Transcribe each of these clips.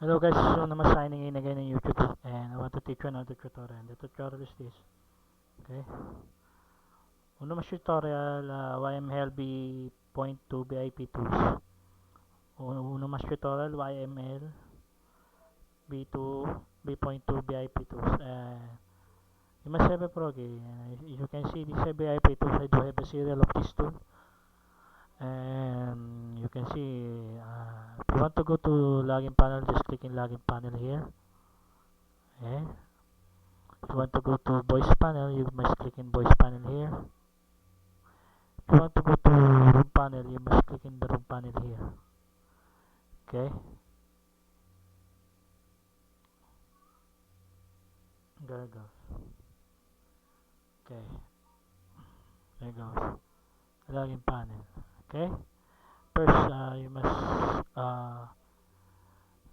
Hello guys, so naman signing in again in YouTube and I want to teach you another tutorial. The tutorial is this. Okay. Uno mas tutorial YML B.2 BIP tools. Uno mas tutorial YML B2 B.2 BIP tools. You must have a program. You can see this BIP tools. I do have a serial of this tool. And you can see if you want to go to login panel, just click in login panel here. Okay. If you want to go to voice panel, you must click in voice panel here. If you want to go to room panel, you must click in the room panel here. Okay. There it goes. Okay. There it goes. Login panel. Okay. First, you must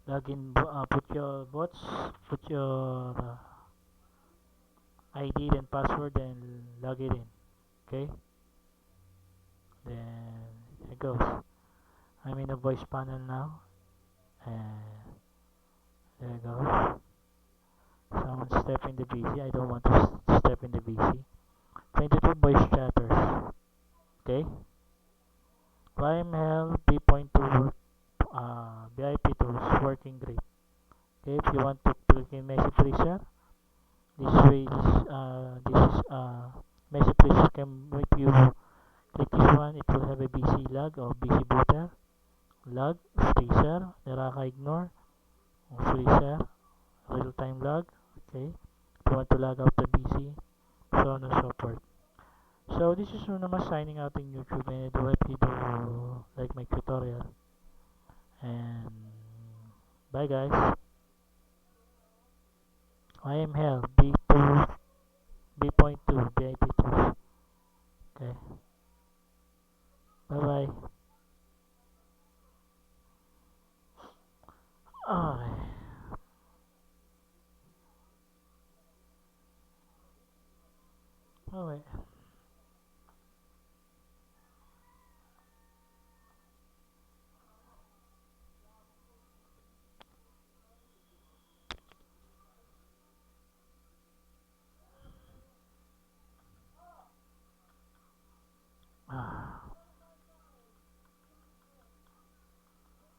log in. Put your bots. Put your ID and password and log it in. Okay. Then it goes. I'm in the voice panel now, and there it goes. Someone step in the VC. I don't want to step in the VC. 22 voice chatters. Okay. YML B.2 work, BIP tools working great. Okay. If you want to click in message tracer, this way this is message tracer can, if you click this one, it will have a BC log or BC booter log, tracer, Naraka ignore, freezer, real time log. Okay. If you want to log out the BC, so on and so forth. So this is Unama signing out in YouTube, and I do hope you do like my tutorial. And bye guys. I am Hell B2 B.2 BIP tools. Okay. Bye bye. Okay. Oh wait.